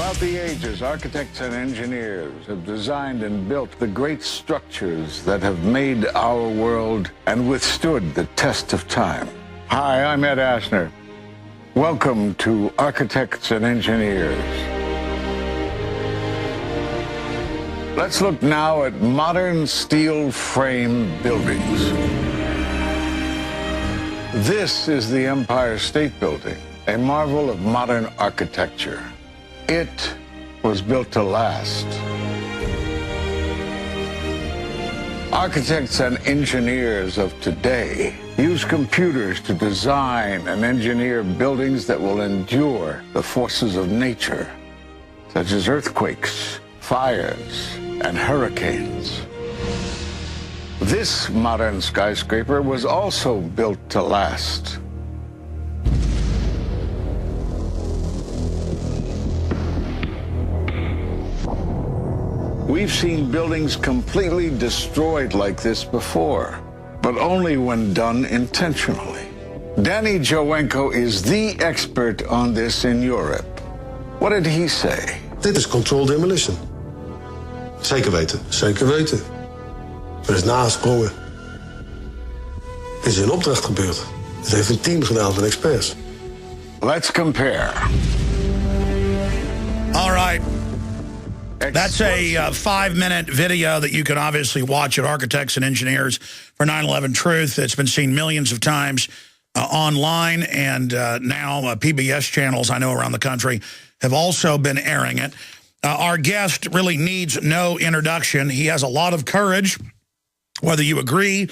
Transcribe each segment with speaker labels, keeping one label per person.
Speaker 1: Throughout the ages, architects and engineers have designed and built the great structures that have made our world and withstood the test of time. Hi, I'm Ed Asner. Welcome to Architects and Engineers. Let's look now at modern steel frame buildings. This is the Empire State Building, a marvel of modern architecture. It was built to last. Architects and engineers of today use computers to design and engineer buildings that will endure the forces of nature, such as earthquakes, fires, and hurricanes. This modern skyscraper was also built to last. We've seen buildings completely destroyed like this before, but only when done intentionally. Danny Jowenko is the expert on this in Europe. What did he say?
Speaker 2: Dit is controlled demolition. Zeker weten. Zeker weten. Er is nagesprongen. Dit is in opdracht gebeurd. Het heeft een team gedaan van experts.
Speaker 1: Let's compare.
Speaker 3: All right. That's a 5-minute video that you can obviously watch at Architects and Engineers for 9/11 Truth. It's been seen millions of times online, and now PBS channels I know around the country have also been airing it. Our guest really needs no introduction. He has a lot of courage, whether you agree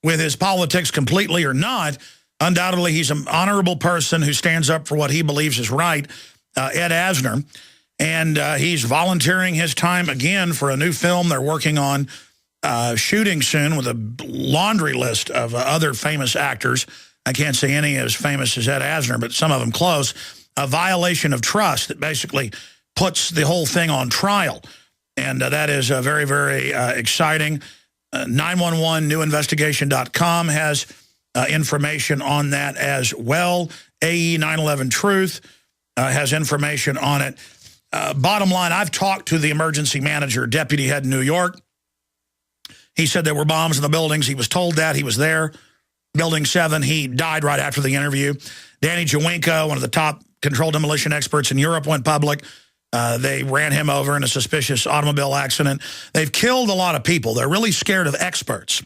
Speaker 3: with his politics completely or not. Undoubtedly, he's an honorable person who stands up for what he believes is right, Ed Asner. And he's volunteering his time again for a new film they're working on shooting soon with a laundry list of other famous actors. I can't say any as famous as Ed Asner, but some of them close. A violation of trust that basically puts the whole thing on trial. And that is very, very exciting. 911newinvestigation.com has information on that as well. AE 9/11 Truth has information on it. Bottom line, I've talked to the emergency manager, deputy head in New York. He said there were bombs in the buildings. He was told that. He was there. Building 7, he died right after the interview. Danny Jowenko, one of the top controlled demolition experts in Europe, went public. They ran him over in a suspicious automobile accident. They've killed a lot of people. They're really scared of experts.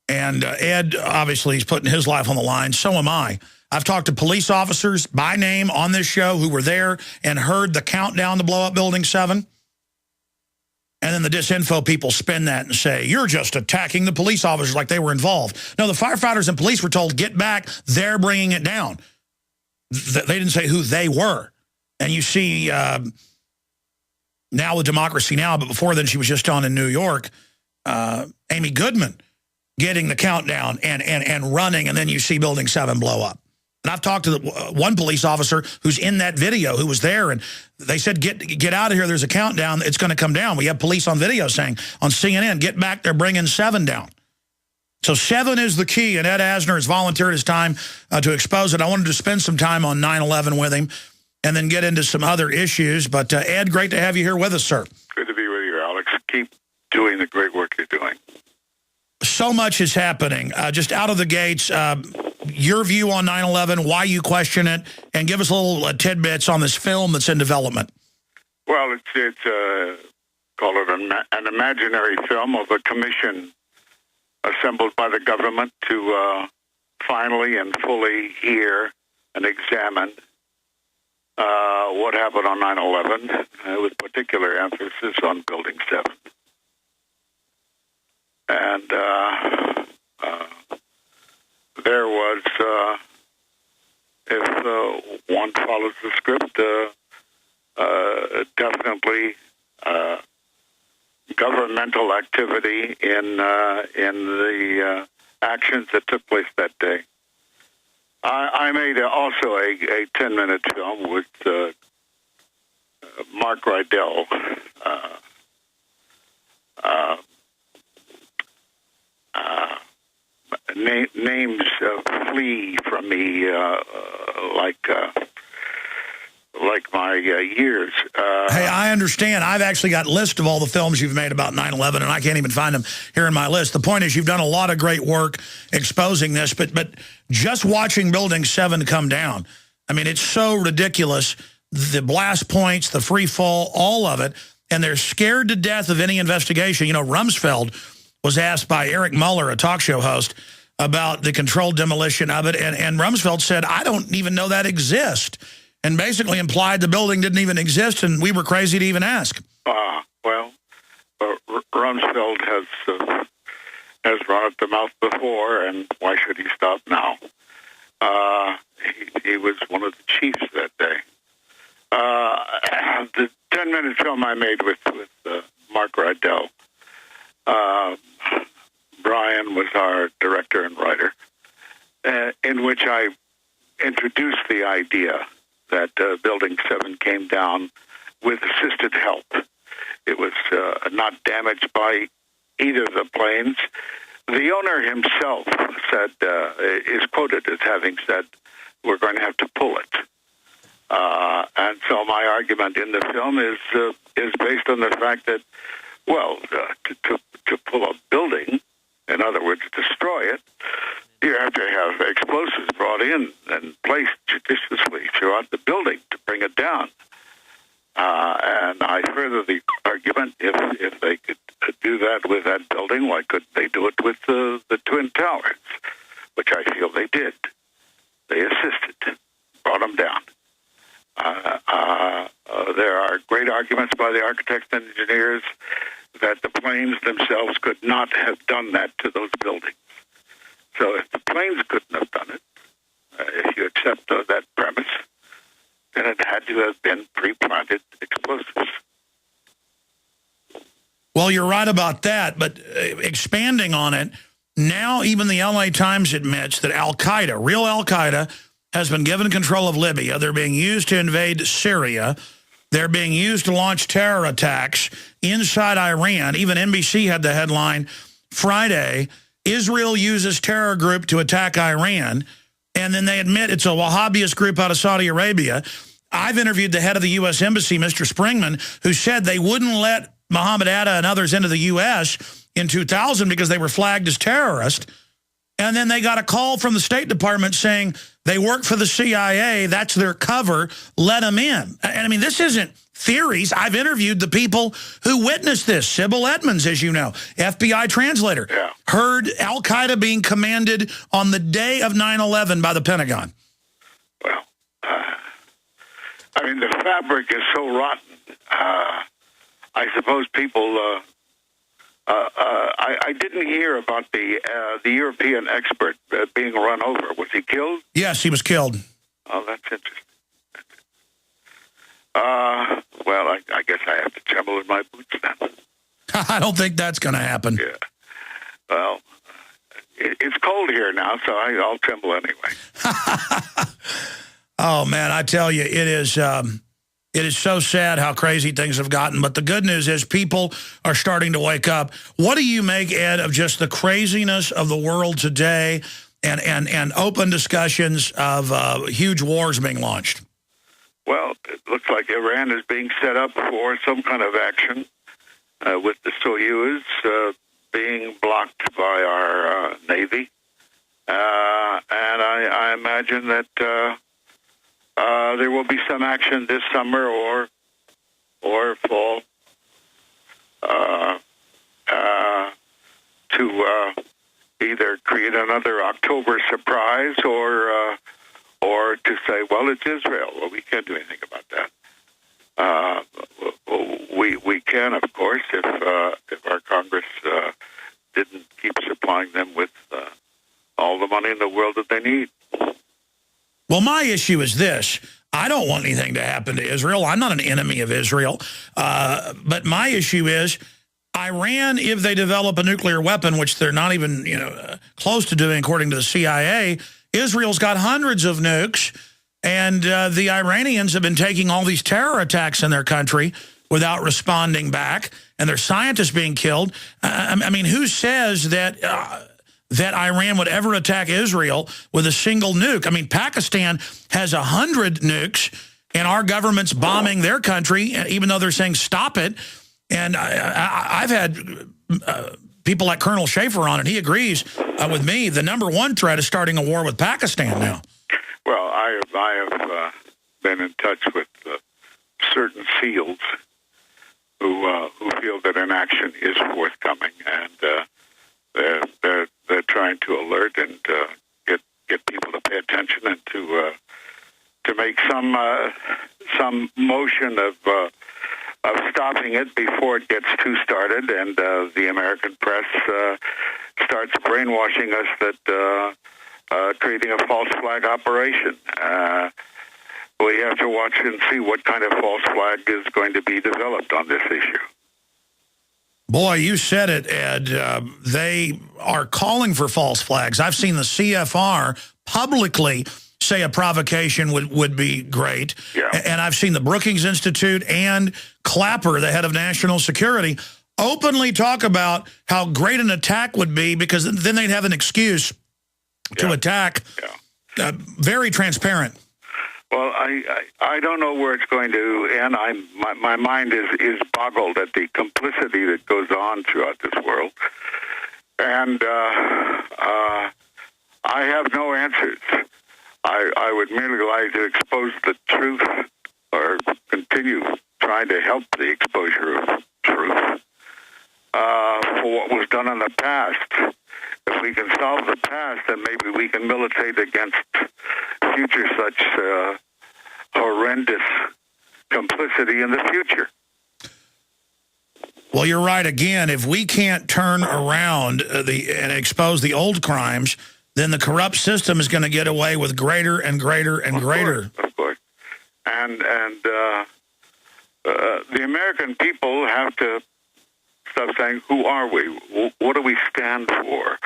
Speaker 3: And Ed, obviously, he's putting his life on the line. So am I. I've talked to police officers by name on this show who were there and heard the countdown to blow up Building 7. And then the disinfo people spin that and say, you're just attacking the police officers like they were involved. No, the firefighters and police were told, get back, they're bringing it down. They didn't say who they were. And you see now with Democracy Now!, but before then she was just on in New York, Amy Goodman getting the countdown and running, and then you see Building 7 blow up. And I've talked to one police officer who's in that video who was there, and they said, get out of here, there's a countdown, it's going to come down. We have police on video saying, on CNN, get back, they're bringing 7 down. So 7 is the key, and Ed Asner has volunteered his time to expose it. I wanted to spend some time on 9/11 with him and then get into some other issues. But Ed, great to have you here with us, sir.
Speaker 4: Good to be with you, Alex. Keep doing the great work you're doing.
Speaker 3: So much is happening. Just out of the gates, your view on 9/11, why you question it, and give us a little tidbits on this film that's in development.
Speaker 4: Well, it's call it an imaginary film of a commission assembled by the government to finally and fully hear and examine what happened on 9/11, with particular emphasis on Building 7. And there was, if one follows the script, definitely governmental activity in the actions that took place that day. I made also a 10-minute film with Mark Rydell. Names flee from me like like my years.
Speaker 3: Hey, I understand. I've actually got a list of all the films you've made about 9/11, and I can't even find them here in my list. The point is you've done a lot of great work exposing this, but just watching Building 7 come down, I mean, it's so ridiculous. The blast points, the free fall, all of it, and they're scared to death of any investigation. You know, Rumsfeld was asked by Eric Muller, a talk show host, about the controlled demolition of it, and Rumsfeld said, I don't even know that exists, and basically implied the building didn't even exist, and we were crazy to even ask.
Speaker 4: Well, Rumsfeld has run at the mouth before, and why should he stop now? He was one of the chiefs that day. The 10-minute film I made with Mark Rydell, Brian was our director and writer, in which I introduced the idea that Building 7 came down with assisted help. It was not damaged by either of the planes. The owner himself said, is quoted as having said, we're going to have to pull it. And so my argument in the film is based on the fact that, well, to pull a building, in other words, destroy it, you have to have explosives brought in and placed judiciously throughout the building to bring it down. And I further the argument, if they could do that with that building, why couldn't they do it with the Twin Towers, which I feel they did. They assisted, brought them down. There are great arguments by the architects and engineers that the planes themselves could not have done that to those buildings. So if the planes couldn't have done it, if you accept that premise, then it had to have been pre-planted explosives.
Speaker 3: Well, you're right about that, but expanding on it, now even the LA Times admits that Al-Qaeda, real Al-Qaeda, has been given control of Libya. They're being used to invade Syria. They're being used to launch terror attacks inside Iran. Even NBC had the headline Friday, Israel uses terror group to attack Iran. And then they admit it's a Wahhabist group out of Saudi Arabia. I've interviewed the head of the U.S. Embassy, Mr. Springman, who said they wouldn't let Mohammed Atta and others into the U.S. in 2000 because they were flagged as terrorists. And then they got a call from the State Department saying they work for the CIA, that's their cover, let them in. And I mean, this isn't theories. I've interviewed the people who witnessed this. Sybil Edmonds, as you know, FBI translator, heard Al-Qaeda being commanded on the day of 9/11 by the Pentagon.
Speaker 4: Well, I mean, the fabric is so rotten. I suppose people... I didn't hear about the European expert being run over. Was he killed?
Speaker 3: Yes, he was killed.
Speaker 4: Oh, that's interesting. Well, I guess I have to tremble in my boots then.
Speaker 3: I don't think that's going to happen.
Speaker 4: Yeah. Well, it's cold here now, so I'll tremble anyway.
Speaker 3: Oh, man, I tell you, it is so sad how crazy things have gotten. But the good news is people are starting to wake up. What do you make, Ed, of just the craziness of the world today and open discussions of huge wars being launched?
Speaker 4: Well, it looks like Iran is being set up for some kind of action with the Soyuz being blocked by our Navy. And I imagine that there will be some action this summer or fall to either create another October surprise or to say, well, it's Israel. Well, we can't do anything about that. We can, of course, if our Congress didn't keep supplying them with all the money in the world that they need.
Speaker 3: Well, my issue is this. I don't want anything to happen to Israel. I'm not an enemy of Israel. But my issue is Iran, if they develop a nuclear weapon, which they're not even close to doing according to the CIA, Israel's got hundreds of nukes, and the Iranians have been taking all these terror attacks in their country without responding back, and their scientists being killed. I mean, who says that Iran would ever attack Israel with a single nuke? I mean, Pakistan has 100 nukes, and our government's bombing their country, even though they're saying stop it. And I've had people like Colonel Schaefer on it. He agrees with me. The #1 threat is starting a war with Pakistan now.
Speaker 4: Well, I have been in touch with certain SEALs who feel that an action is forthcoming, and they're trying to alert and get people to pay attention and to make some motion of stopping it before it gets too started, and the American press starts brainwashing us that creating a false flag operation. We have to watch and see what kind of false flag is going to be developed on this issue.
Speaker 3: Boy, you said it, Ed. They are calling for false flags. I've seen the CFR publicly say a provocation would be great.
Speaker 4: Yeah.
Speaker 3: And I've seen the Brookings Institute and Clapper, the head of national security, openly talk about how great an attack would be, because then they'd have an excuse to attack.
Speaker 4: Yeah.
Speaker 3: Very transparent.
Speaker 4: Well, I don't know where it's going to end. My mind is boggled at the complicity that goes on throughout this world, and I have no answers. I would merely like to expose the truth, or continue trying to help the exposure of truth for what was done in the past. If we can solve the past, then maybe we can militate against future such horrendous complicity in the future.
Speaker 3: Well, you're right again. If we can't turn around and expose the old crimes, then the corrupt system is going to get away with greater and greater and greater.
Speaker 4: Of course. And the American people have to stop saying, who are we? What do we stand for?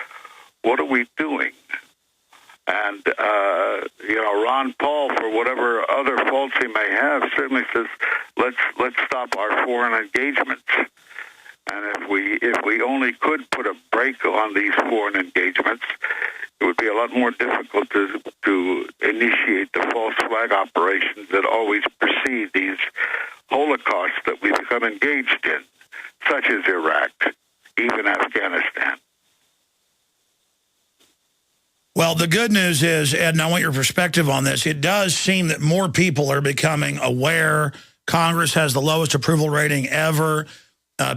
Speaker 4: What are we doing? And, Ron Paul, for whatever other faults he may have, certainly says, let's stop our foreign engagements. And if we only could put a brake on these foreign engagements, it would be a lot more difficult to initiate the false flag operations that always precede these holocausts that we become engaged in, such as Iraq, even Afghanistan.
Speaker 3: Well, the good news is, Ed, and I want your perspective on this, it does seem that more people are becoming aware. Congress has the lowest approval rating ever.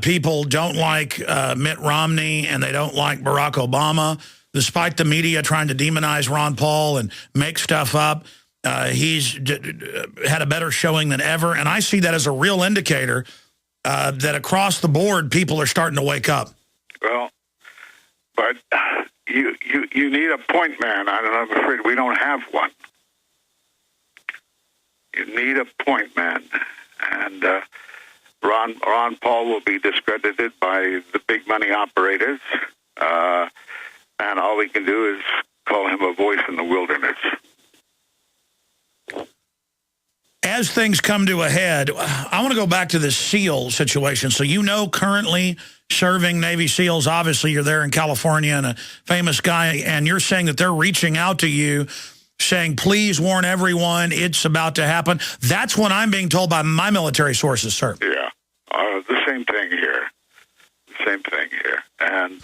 Speaker 3: People don't like Mitt Romney, and they don't like Barack Obama. Despite the media trying to demonize Ron Paul and make stuff up, he's had a better showing than ever. And I see that as a real indicator that across the board, people are starting to wake up.
Speaker 4: Well, but you need a point man. I'm afraid we don't have one. You need a point man. And Ron Paul will be discredited by the big money operators. And all we can do is call him a voice in the wilderness.
Speaker 3: As things come to a head, I want to go back to this SEAL situation. So currently serving Navy SEALs, obviously you're there in California and a famous guy, and you're saying that they're reaching out to you saying, please warn everyone, it's about to happen. That's what I'm being told by my military sources, sir.
Speaker 4: Yeah, the same thing here. And